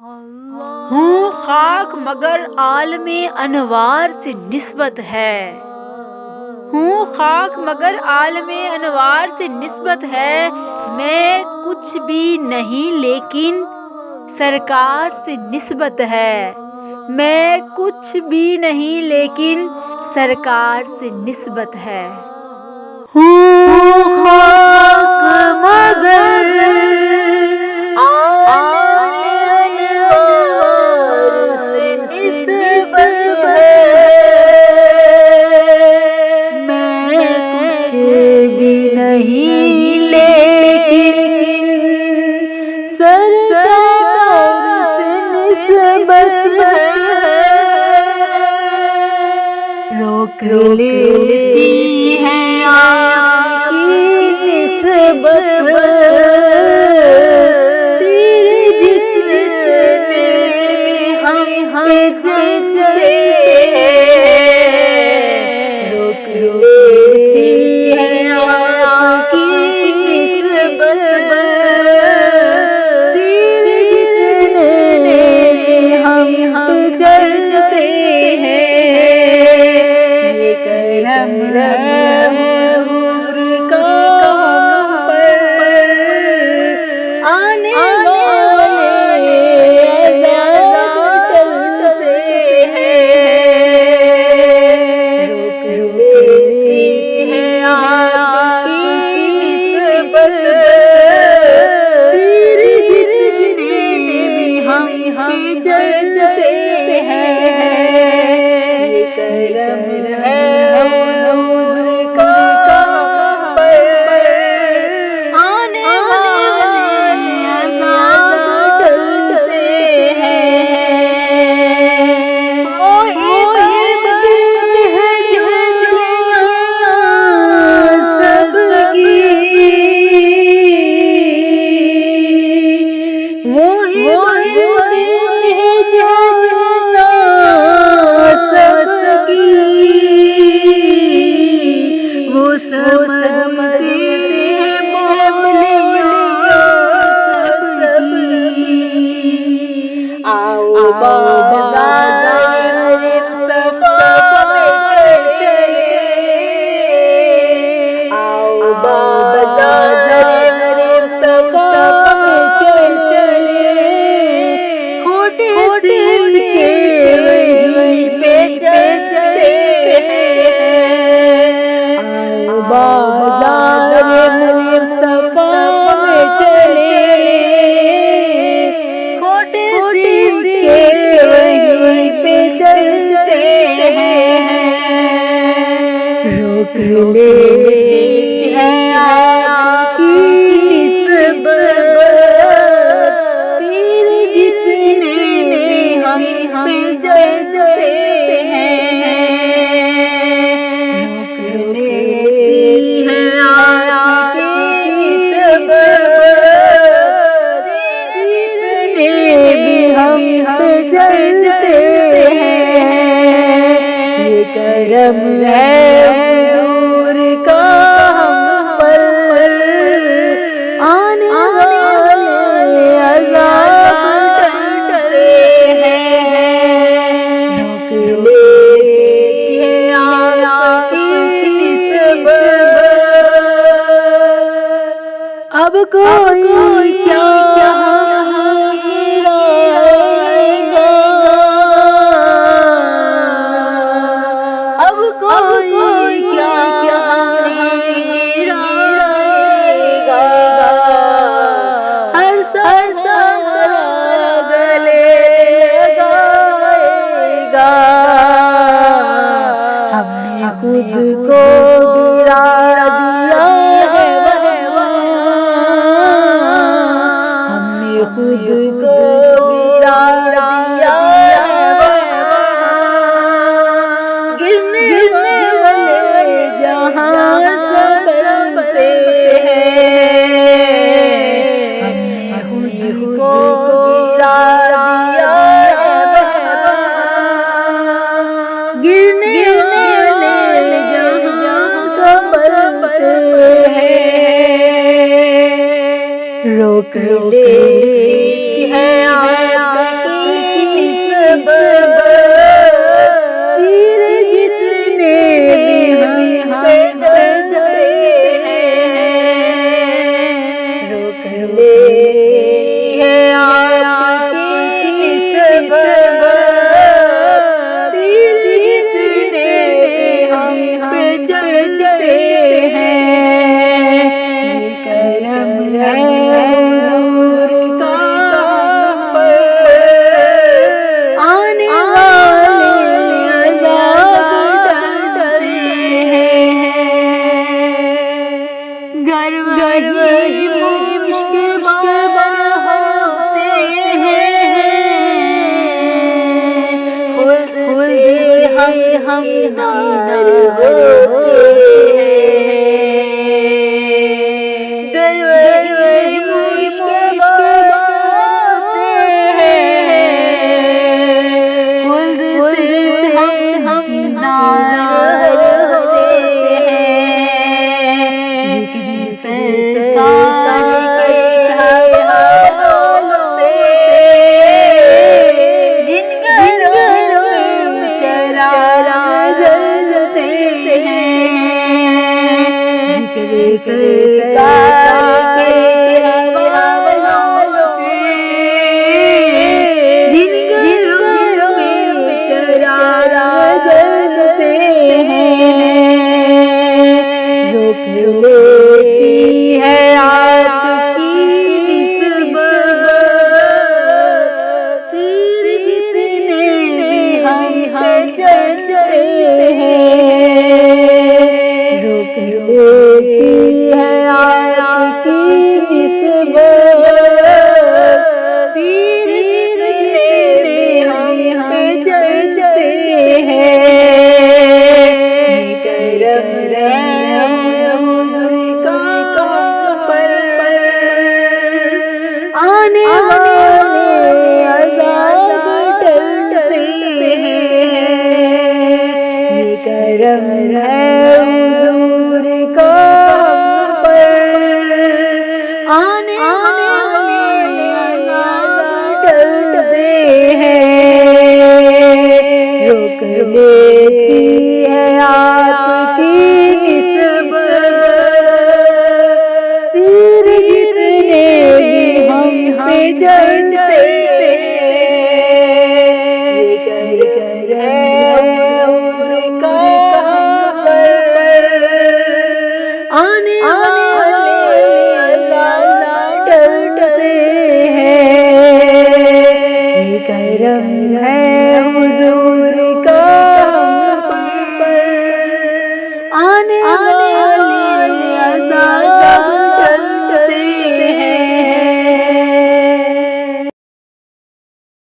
हूँ खाक मगर आलमे अनवार से निस्बत है। हूँ खाक मगर आलमे अनवार से निस्बत है। मैं कुछ भी नहीं लेकिन सरकार से निस्बत है। मैं कुछ भी नहीं लेकिन सरकार से निस्बत है। हूँ खाक मगर रोक लेती है आपकी निस्बत तेरे जितने हम चलते रोक लेती है आपकी निस्बत तेरे जितने हम चलते हैं। करम है हुज़ूर का आने वाले टलते हैं। रोक लेती है आपकी निस्बत तेरे जितने भी हम चलते हैं। ये करम है रोक लेती है आपकी निस्बत तेरे जितने हम चलते हैं। रोक लेती है आपकी निस्बत तेरे जितने भी हम चलते हैं। ये करम है हुज़ूर का हम पर आने वाले अज़ाब टलते हैं। रोक लेती है आपकी निस्बत अब कोई क्या खुद को गिरा दिया है वह आने वाली